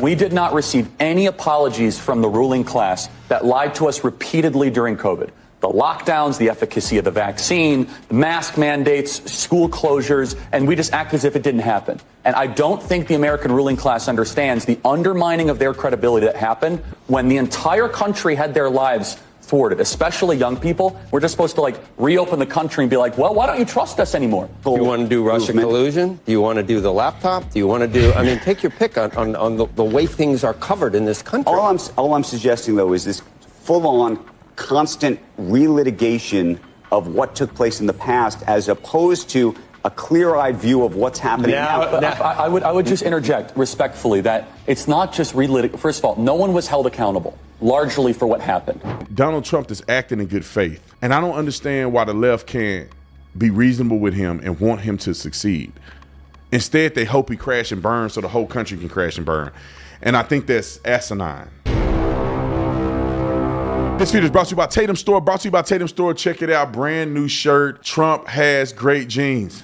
We did not receive any apologies from the ruling class that lied to us repeatedly during COVID. The lockdowns, the efficacy of the vaccine, the mask mandates, school closures, and we just act as if it didn't happen. And I don't think the American ruling class understands the undermining of their credibility that happened when the entire country had their lives thwarted, especially young people. We're just supposed to reopen the country and be like, well, why don't you trust us anymore? Do you want to do Russia collusion? Do you want to do the laptop? Do you want to do, take your pick on the way things are covered in this country. All I'm suggesting, though, is this full-on constant relitigation of what took place in the past as opposed to a clear-eyed view of what's happening now. I would just interject respectfully that it's not just First of all, no one was held accountable largely for what happened. Donald Trump is acting in good faith, and I don't understand why the left can't be reasonable with him and want him to succeed. Instead, they hope he crash and burn so the whole country can crash and burn. And I think that's asinine. This video is brought to you by Tatum Store. Brought to you by Tatum Store. Check it out. Brand new shirt. Trump has great jeans.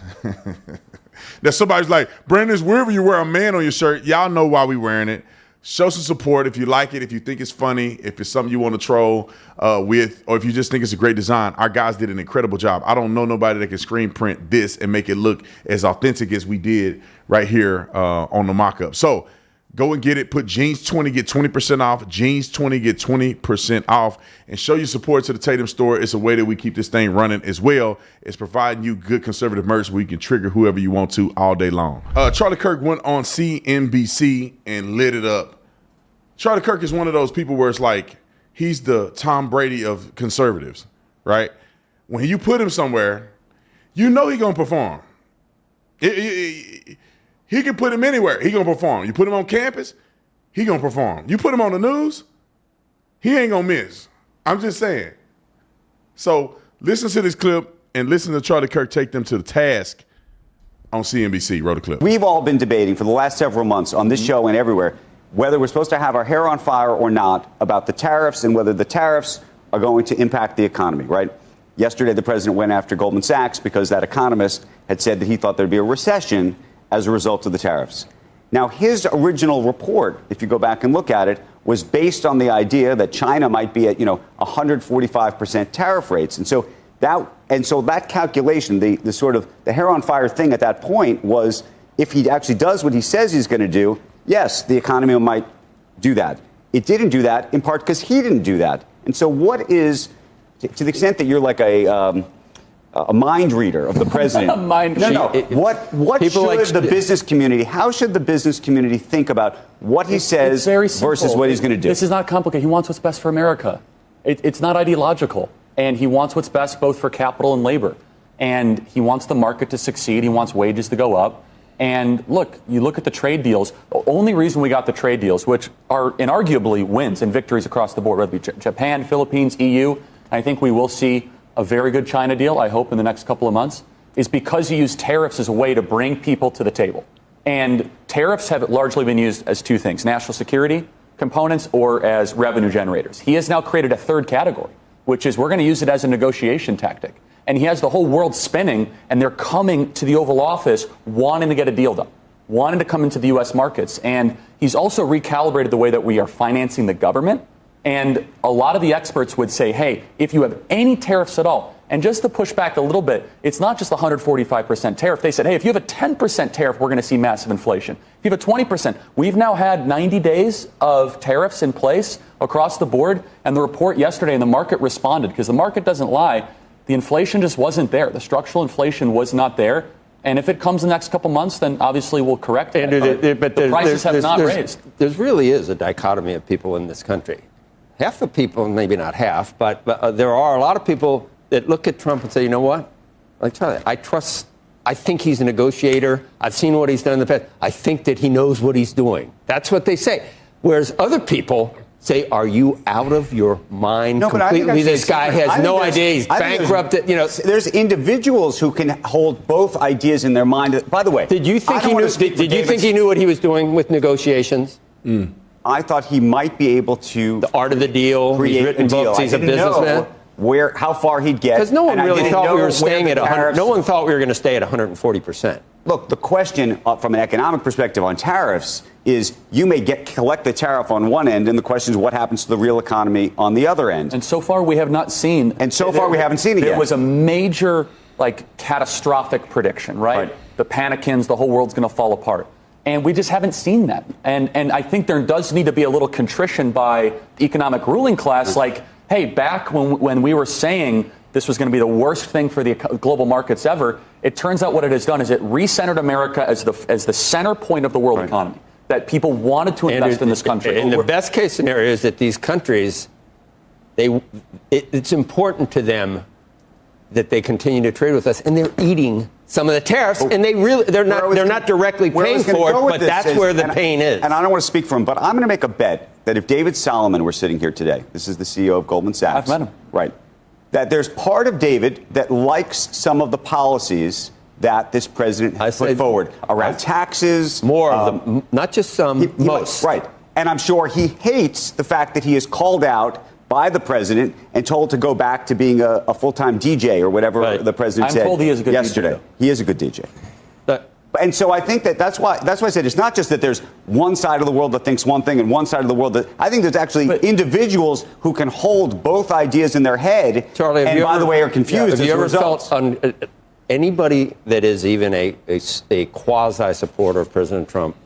That somebody's like, Brandon, wherever you wear a man on your shirt, y'all know why we wearing it. Show some support if you like it, if you think it's funny, if it's something you want to troll with, or if you just think it's a great design. Our guys did an incredible job. I don't know nobody that can screen print this and make it look as authentic as we did right here on the mock-up. So go and get it. Put Jeans 20, get 20% off. Jeans 20, get 20% off. And show your support to the Tatum Store. It's a way that we keep this thing running as well as providing you good conservative merch where you can trigger whoever you want to all day long. Charlie Kirk went on CNBC and lit it up. Charlie Kirk is one of those people where it's like he's the Tom Brady of conservatives, right? When you put him somewhere, you know he's going to perform. He can put him anywhere. He gonna perform. You put him on campus, he gonna perform. You put him on the news, he ain't gonna miss. I'm just saying. So listen to this clip and listen to Charlie Kirk take them to the task on CNBC. Roll the clip. We've all been debating for the last several months on this show and everywhere whether we're supposed to have our hair on fire or not about the tariffs and whether the tariffs are going to impact the economy, right? Yesterday, the president went after Goldman Sachs because that economist had said that he thought there'd be a recession as a result of the tariffs. Now, his original report, if you go back and look at it, was based on the idea that China might be at, 145% tariff rates. And so that calculation, the sort of the hair on fire thing at that point was if he actually does what he says he's going to do, yes, the economy might do that. It didn't do that in part because he didn't do that. And so what is, to the extent that you're like a mind reader of the president. What should the business community, how should the business community think about what he says versus what he's going to do? This is not complicated. He wants what's best for America. It's not ideological. And he wants what's best both for capital and labor. And he wants the market to succeed. He wants wages to go up. And look, you look at the trade deals. The only reason we got the trade deals, which are inarguably wins and victories across the board, whether it be Japan, Philippines, EU, I think we will see a very good China deal, I hope, in the next couple of months, is because you use tariffs as a way to bring people to the table. And tariffs have largely been used as two things, national security components or as revenue generators. He has now created a third category, which is we're going to use it as a negotiation tactic. And he has the whole world spinning, and they're coming to the Oval Office wanting to get a deal done, wanting to come into the U.S. markets. And he's also recalibrated the way that we are financing the government. And a lot of the experts would say, hey, if you have any tariffs at all, and just to push back a little bit, it's not just the 145% tariff. They said, hey, if you have a 10% tariff, we're going to see massive inflation. If you have a 20%, we've now had 90 days of tariffs in place across the board. And the report yesterday, and the market responded, because the market doesn't lie. The inflation just wasn't there. The structural inflation was not there. And if it comes in the next couple months, then obviously we'll correct it. But the prices have not raised. There really is a dichotomy of people in this country. Half the people, maybe not half, but there are a lot of people that look at Trump and say, you know what? I think he's a negotiator. I've seen what he's done in the past. I think that he knows what he's doing. That's what they say. Whereas other people say, are you out of your mind completely? This guy has no idea. He's bankrupted. There's individuals who can hold both ideas in their mind. By the way, did you think he knew what he was doing with negotiations? I thought he might be able to. The art of the deal. He's written books. He's a businessman. How far he'd get. Because no one really thought we were staying at 100. No one thought we were going to stay at 140%. look, the question from an economic perspective on tariffs is you may collect the tariff on one end, and the question is what happens to the real economy on the other end. And so far we have not seen. And so far we haven't seen it yet. There was a major, catastrophic prediction, right? The panicins, the whole world's going to fall apart. And we just haven't seen that. And I think there does need to be a little contrition by the economic ruling class, hey, back when we were saying this was going to be the worst thing for the global markets ever, it turns out what it has done is it recentered America as the center point of the world economy, that people wanted to invest in this country. And the best case scenario is that these countries, it's important to them that they continue to trade with us, and they're eating some of the tariffs, and they're not directly paying for it, but that's where the pain is. And I don't want to speak for him, but I'm going to make a bet that if David Solomon were sitting here today, this is the CEO of Goldman Sachs. I've met him. Right. That there's part of David that likes some of the policies that this president has put forward around taxes. More of them, not just some, most. Right. And I'm sure he hates the fact that he is called out by the president and told to go back to being a full-time DJ or whatever the president said told he is a good yesterday. DJ. He is a good DJ. And so I think that's why I said it's not just that there's one side of the world that thinks one thing and one side of the world that I think there's actually individuals who can hold both ideas in their head. Charlie, and by the way, are confused. Have you ever felt anybody that is even a quasi supporter of President Trump?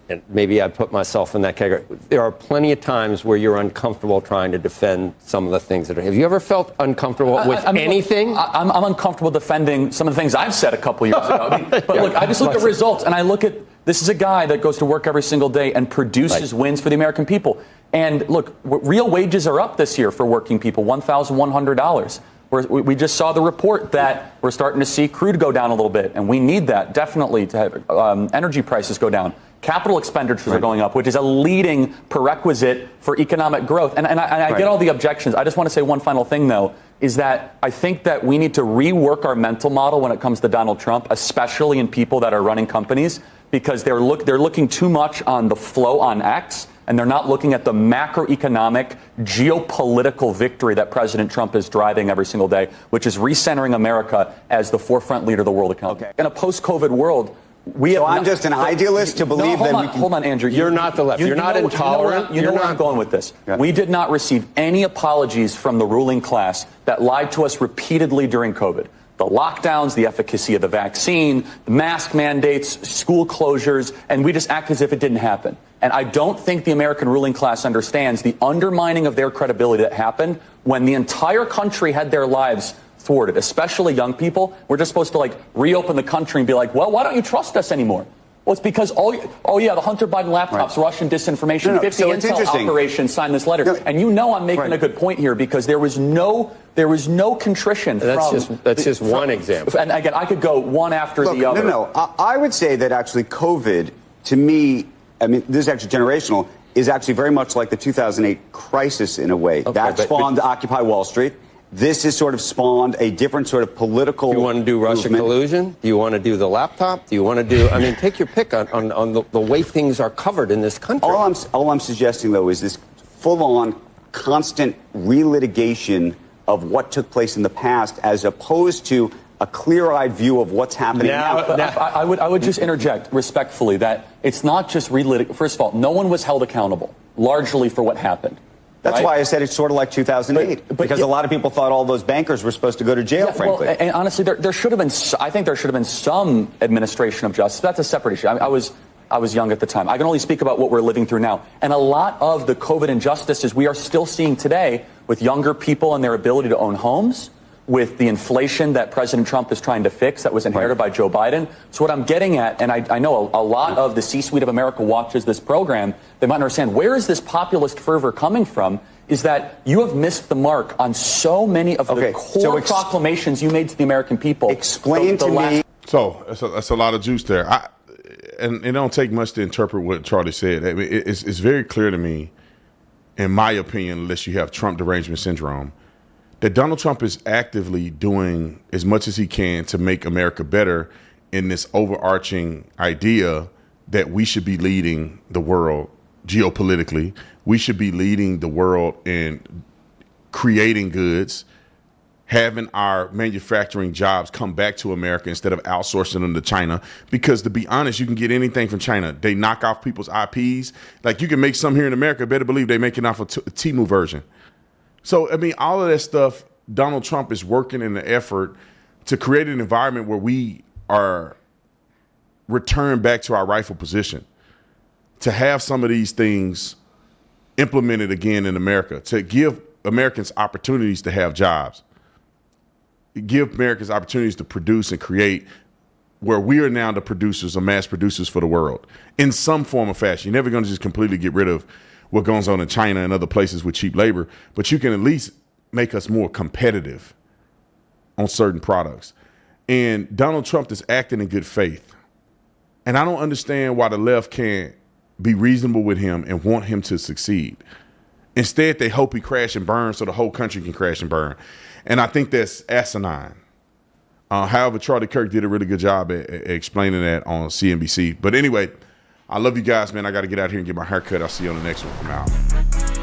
And maybe I put myself in that category. There are plenty of times where you're uncomfortable trying to defend some of the things that are. Have you ever felt uncomfortable with anything? I'm uncomfortable defending some of the things I've said a couple years ago. But look, I just look at results, and I look at this is a guy that goes to work every single day and produces wins for the American people. And look, real wages are up this year for working people, $1,100. We just saw the report that we're starting to see crude go down a little bit, and we need that definitely to have energy prices go down. Capital expenditures are going up, which is a leading prerequisite for economic growth. And I get all the objections. I just want to say one final thing, though, is that I think that we need to rework our mental model when it comes to Donald Trump, especially in people that are running companies, because they're looking too much on the flow on X, and they're not looking at the macroeconomic, geopolitical victory that President Trump is driving every single day, which is recentering America as the forefront leader of the world economy. In a post-COVID world, I'm just an idealist to believe that we can... Hold on, Andrew. You're not the left. You're not intolerant. You know where I'm going with this. Yeah. We did not receive any apologies from the ruling class that lied to us repeatedly during COVID. The lockdowns, the efficacy of the vaccine, the mask mandates, school closures, and we just act as if it didn't happen. And I don't think the American ruling class understands the undermining of their credibility that happened when the entire country had their lives thwarted, especially young people. We're just supposed to reopen the country and be like, well, why don't you trust us anymore? Well, it's because, the Hunter Biden laptops, Russian disinformation, 50 intel operations signed this letter. And I'm making a good point here because there was no contrition. That's just one example. And again, I could go one after the other. No. I would say that actually COVID, to me, this is actually generational, is actually very much like the 2008 crisis in a way. That spawned Occupy Wall Street. This has sort of spawned a different sort of political. Do you want to do Russia collusion? Do you want to do the laptop? Do you want to do? Take your pick on the way things are covered in this country. All I'm suggesting, though, is this full-on, constant relitigation of what took place in the past, as opposed to a clear-eyed view of what's happening now. I would just interject respectfully that it's not just relitigation. First of all, no one was held accountable largely for what happened. That's why I said it's sort of like 2008, because a lot of people thought all those bankers were supposed to go to jail, frankly. Well, and honestly, there should have been. I think there should have been some administration of justice. That's a separate issue. I was young at the time. I can only speak about what we're living through now. And a lot of the COVID injustices we are still seeing today with younger people and their ability to own homes, with the inflation that President Trump is trying to fix that was inherited by Joe Biden. So what I'm getting at, and I know a lot of the C-suite of America watches this program, they might understand where is this populist fervor coming from, is that you have missed the mark on so many of the core proclamations you made to the American people. Explain to me. So that's a lot of juice there. And it don't take much to interpret what Charlie said. It's very clear to me, in my opinion, unless you have Trump derangement syndrome, that Donald Trump is actively doing as much as he can to make America better in this overarching idea that we should be leading the world geopolitically. We should be leading the world in creating goods, having our manufacturing jobs come back to America instead of outsourcing them to China. Because to be honest, you can get anything from China. They knock off people's IPs. Like you can make some here in America, better believe they making off a Temu version. So, I mean, all of that stuff, Donald Trump is working in the effort to create an environment where we are returned back to our rightful position, to have some of these things implemented again in America, to give Americans opportunities to have jobs, give Americans opportunities to produce and create, where we are now the producers or mass producers for the world in some form or fashion. You're never going to just completely get rid of what goes on in China and other places with cheap labor, but you can at least make us more competitive on certain products. And Donald Trump is acting in good faith. And I don't understand why the left can't be reasonable with him and want him to succeed. Instead, they hope he crash and burn so the whole country can crash and burn. And I think that's asinine. However, Charlie Kirk did a really good job at explaining that on CNBC. But anyway, I love you guys, man. I got to get out here and get my hair cut. I'll see you on the next one from out.